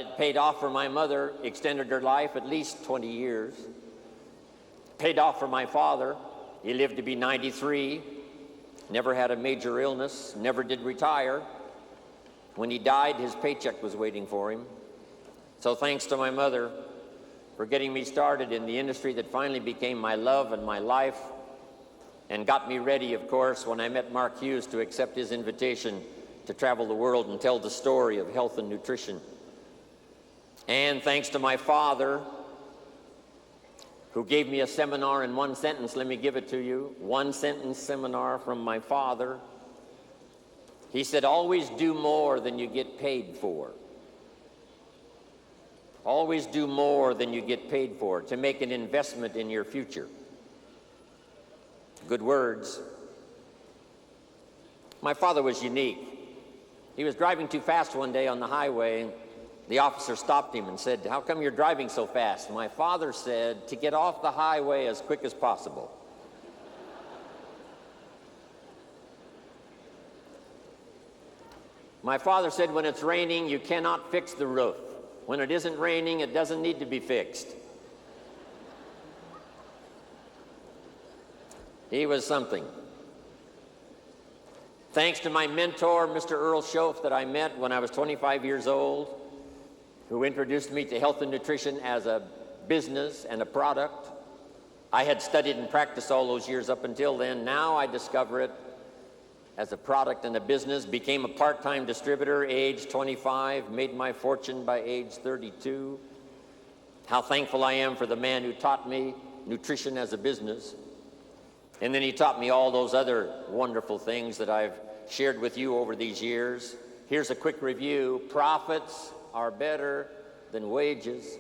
It paid off for my mother, extended her life at least 20 years. Paid off for my father. He lived to be 93, never had a major illness, never did retire. When he died, his paycheck was waiting for him. So thanks to my mother for getting me started in the industry that finally became my love and my life, and got me ready, of course, when I met Mark Hughes to accept his invitation to travel the world and tell the story of health and nutrition. And thanks to my father, who gave me a seminar in one sentence. Let me give it to you. One sentence seminar from my father. He said, always do more than you get paid for. Always do more than you get paid for, to make an investment in your future. Good words. My father was unique. He was driving too fast one day on the highway. The officer stopped him and said, how come you're driving so fast? My father said, to get off the highway as quick as possible. My father said, when it's raining, you cannot fix the roof. When it isn't raining, it doesn't need to be fixed. He was something. Thanks to my mentor, Mr. Earl Schoaf, that I met when I was 25 years old, who introduced me to health and nutrition as a business and a product. I had studied and practiced all those years up until then. Now I discover it as a product and a business, became a part-time distributor, age 25, made my fortune by age 32. How thankful I am for the man who taught me nutrition as a business. And then he taught me all those other wonderful things that I've shared with you over these years. Here's a quick review. Profits are better than wages.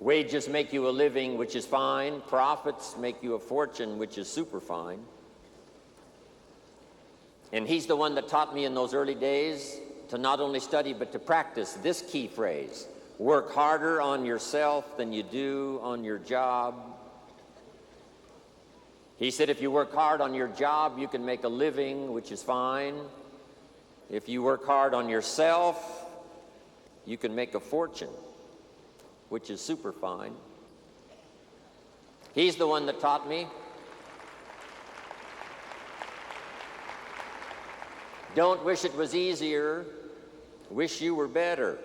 Wages make you a living, which is fine. Profits make you a fortune, which is super fine. And he's the one that taught me in those early days to not only study, but to practice this key phrase: work harder on yourself than you do on your job. He said, if you work hard on your job, you can make a living, which is fine. If you work hard on yourself, you can make a fortune, which is super fine. He's the one that taught me. Don't wish it was easier, wish you were better.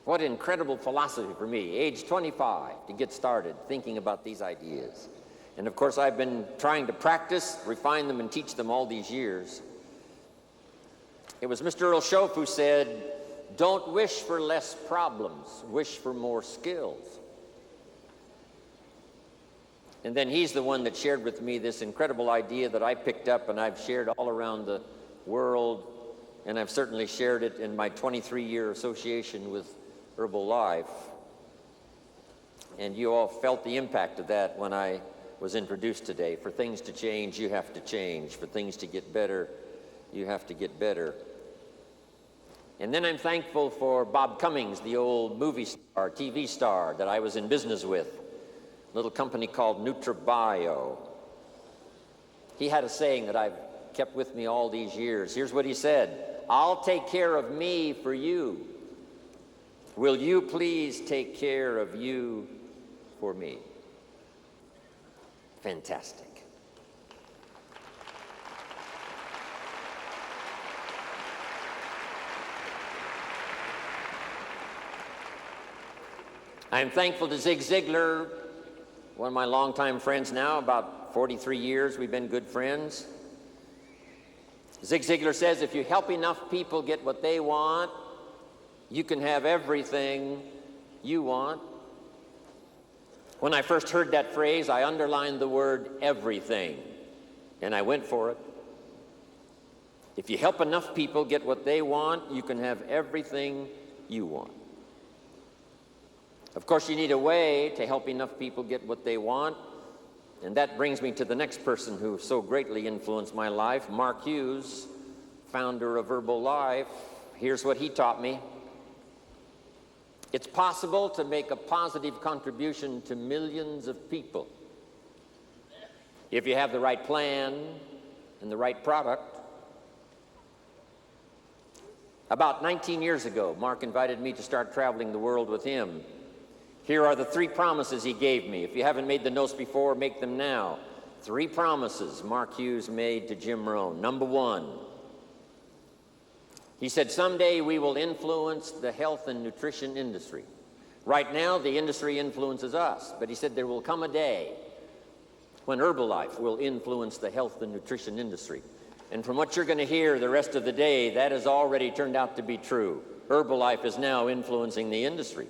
What incredible philosophy for me, age 25, to get started thinking about these ideas. And of course, I've been trying to practice, refine them, and teach them all these years. It was Mr. Earl Schoaf who said, don't wish for less problems, wish for more skills. And then he's the one that shared with me this incredible idea that I picked up and I've shared all around the world, and I've certainly shared it in my 23-year association with Herbalife. And you all felt the impact of that when I was introduced today. For things to change, you have to change. For things to get better, you have to get better. And then I'm thankful for Bob Cummings, the old movie star, TV star that I was in business with, a little company called NutriBio. He had a saying that I've kept with me all these years. Here's what he said: I'll take care of me for you. Will you please take care of you for me? Fantastic. I'm thankful to Zig Ziglar, one of my longtime friends now, about 43 years we've been good friends. Zig Ziglar says, if you help enough people get what they want, you can have everything you want. When I first heard that phrase, I underlined the word everything, and I went for it. If you help enough people get what they want, you can have everything you want. Of course, you need a way to help enough people get what they want, and that brings me to the next person who so greatly influenced my life, Mark Hughes, founder of Herbalife. Here's what he taught me. It's possible to make a positive contribution to millions of people if you have the right plan and the right product. About 19 years ago, Mark invited me to start traveling the world with him. Here are the 3 promises he gave me. If you haven't made the notes before, make them now. 3 promises Mark Hughes made to Jim Rohn. Number 1, he said, someday we will influence the health and nutrition industry. Right now, the industry influences us, but he said there will come a day when Herbalife will influence the health and nutrition industry. And from what you're going to hear the rest of the day, that has already turned out to be true. Herbalife is now influencing the industry.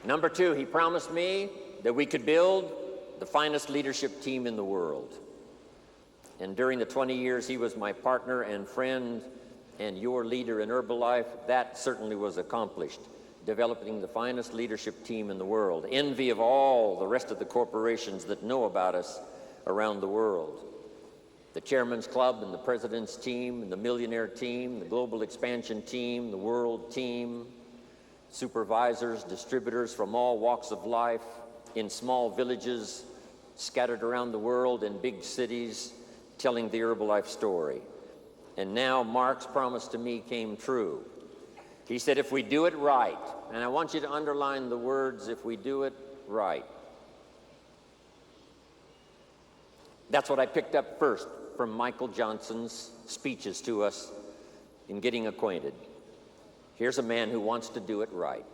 Number 2, he promised me that we could build the finest leadership team in the world. And during the 20 years he was my partner and friend and your leader in Herbalife, that certainly was accomplished, developing the finest leadership team in the world, envy of all the rest of the corporations that know about us around the world. The Chairman's Club and the President's team and the Millionaire team, the Global Expansion team, the World team, supervisors, distributors from all walks of life, in small villages, scattered around the world, in big cities, telling the Herbalife story. And now Mark's promise to me came true. He said, if we do it right, and I want you to underline the words, if we do it right. That's what I picked up first from Michael Johnson's speeches to us in getting acquainted. Here's a man who wants to do it right,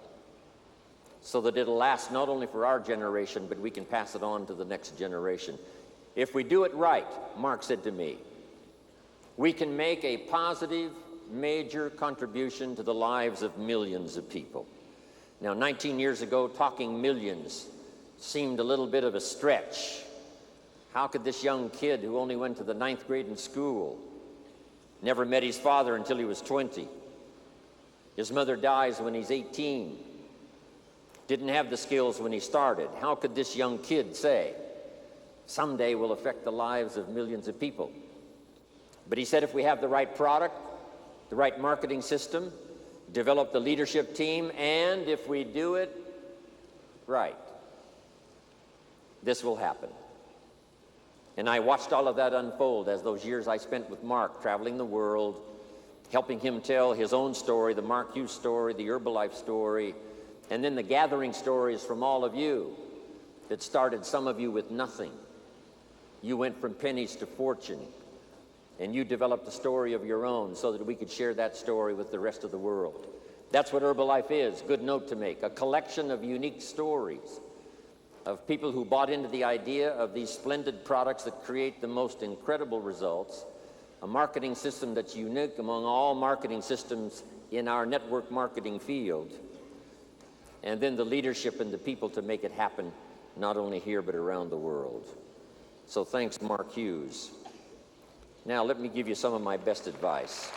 so that it'll last not only for our generation, but we can pass it on to the next generation. If we do it right, Mark said to me, we can make a positive, major contribution to the lives of millions of people. Now, 19 years ago, talking millions seemed a little bit of a stretch. How could this young kid who only went to the 9th grade in school, never met his father until he was 20, his mother dies when he's 18, didn't have the skills when he started, how could this young kid say, someday we'll affect the lives of millions of people? But he said if we have the right product, the right marketing system, develop the leadership team, and if we do it right, this will happen. And I watched all of that unfold as those years I spent with Mark traveling the world, helping him tell his own story, the Mark Hughes story, the Herbalife story, and then the gathering stories from all of you that started some of you with nothing. You went from pennies to fortune, and you developed a story of your own so that we could share that story with the rest of the world. That's what Herbalife is, good note to make, a collection of unique stories of people who bought into the idea of these splendid products that create the most incredible results, a marketing system that's unique among all marketing systems in our network marketing field, and then the leadership and the people to make it happen, not only here but around the world. So thanks, Mark Hughes. Now let me give you some of my best advice.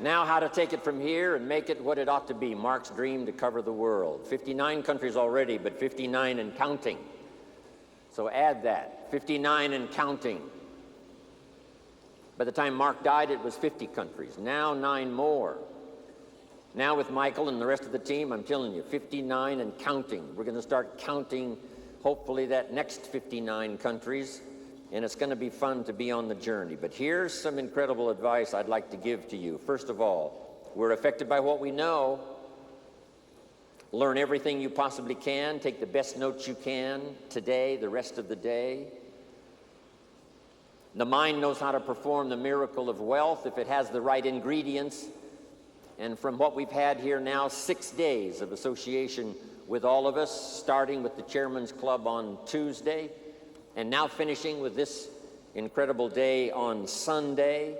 Now how to take it from here and make it what it ought to be. Mark's dream to cover the world. 59 countries already, but 59 and counting. So add that, 59 and counting. By the time Mark died, it was 50 countries. Now 9 more. Now with Michael and the rest of the team, I'm telling you, 59 and counting. We're going to start counting, hopefully, that next 59 countries. And it's going to be fun to be on the journey. But here's some incredible advice I'd like to give to you. First of all, we're affected by what we know. Learn everything you possibly can. Take the best notes you can today, the rest of the day. The mind knows how to perform the miracle of wealth if it has the right ingredients. And from what we've had here now, 6 days of association with all of us, starting with the Chairman's Club on Tuesday, and now finishing with this incredible day on Sunday.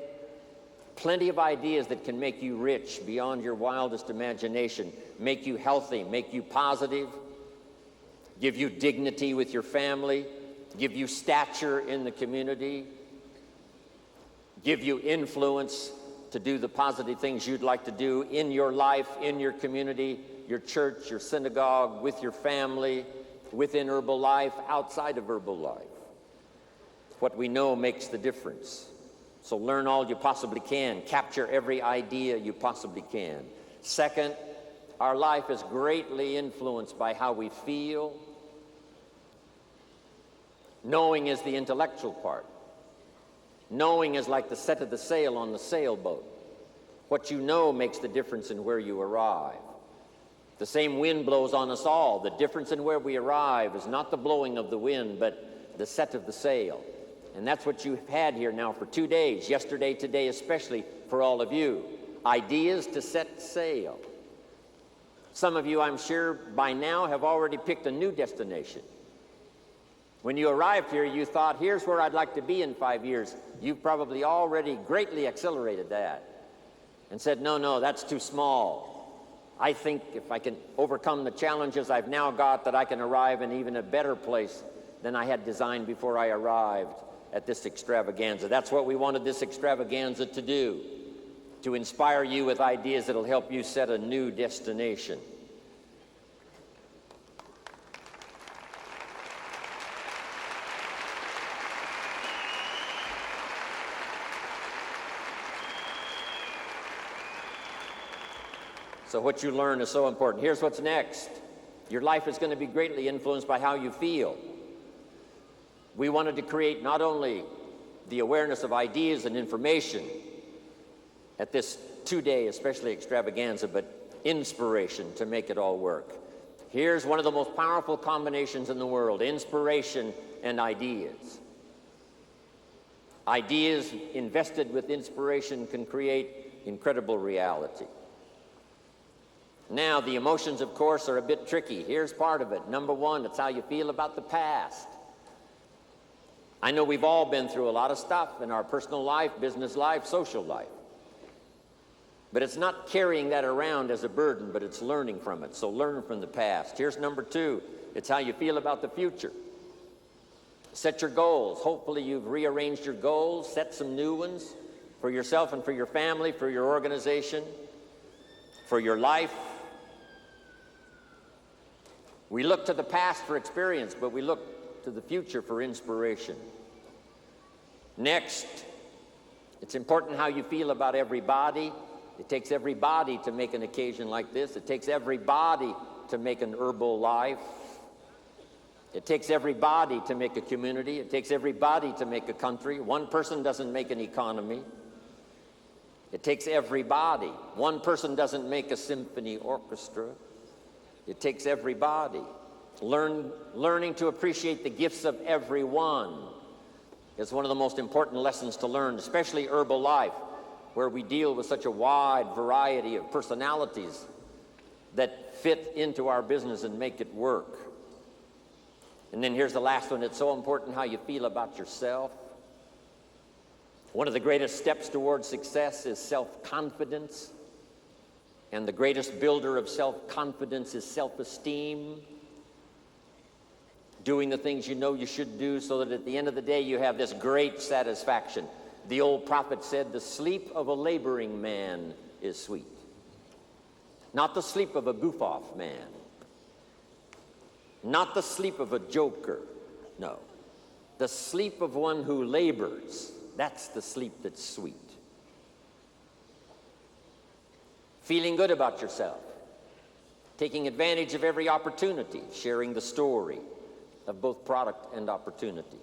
Plenty of ideas that can make you rich beyond your wildest imagination, make you healthy, make you positive, give you dignity with your family, give you stature in the community, give you influence to do the positive things you'd like to do in your life, in your community, your church, your synagogue, with your family, within Herbalife, outside of Herbalife. What we know makes the difference. So learn all you possibly can. Capture every idea you possibly can. Second, our life is greatly influenced by how we feel. Knowing is the intellectual part. Knowing is like the set of the sail on the sailboat. What you know makes the difference in where you arrive. The same wind blows on us all. The difference in where we arrive is not the blowing of the wind, but the set of the sail. And that's what you've had here now for 2 days, yesterday, today, especially for all of you. Ideas to set sail. Some of you, I'm sure, by now have already picked a new destination. When you arrived here, you thought, here's where I'd like to be in 5 years. You've probably already greatly accelerated that and said, no, that's too small. I think if I can overcome the challenges I've now got, that I can arrive in even a better place than I had designed before I arrived at this extravaganza. That's what we wanted this extravaganza to do, to inspire you with ideas that'll help you set a new destination. So what you learn is so important. Here's what's next. Your life is going to be greatly influenced by how you feel. We wanted to create not only the awareness of ideas and information at this 2-day, especially extravaganza, but inspiration to make it all work. Here's one of the most powerful combinations in the world: inspiration and ideas. Ideas invested with inspiration can create incredible reality. Now, the emotions, of course, are a bit tricky. Here's part of it. Number one, it's how you feel about the past. I know we've all been through a lot of stuff in our personal life, business life, social life. But it's not carrying that around as a burden, but it's learning from it. So learn from the past. Here's number two. It's how you feel about the future. Set your goals. Hopefully you've rearranged your goals, set some new ones for yourself and for your family, for your organization, for your life. We look to the past for experience, but we look to the future for inspiration. Next, it's important how you feel about everybody. It takes everybody to make an occasion like this. It takes everybody to make an herbal life. It takes everybody to make a community. It takes everybody to make a country. One person doesn't make an economy. It takes everybody. One person doesn't make a symphony orchestra. It takes everybody. Learning to appreciate the gifts of everyone is one of the most important lessons to learn, especially herbal life, where we deal with such a wide variety of personalities that fit into our business and make it work. And then here's the last one. It's so important how you feel about yourself. One of the greatest steps towards success is self-confidence. And the greatest builder of self-confidence is self-esteem. Doing the things you know you should do so that at the end of the day you have this great satisfaction. The old prophet said, the sleep of a laboring man is sweet. Not the sleep of a goof-off man. Not the sleep of a joker. No. The sleep of one who labors. That's the sleep that's sweet. Feeling good about yourself. Taking advantage of every opportunity. Sharing the story of both product and opportunity.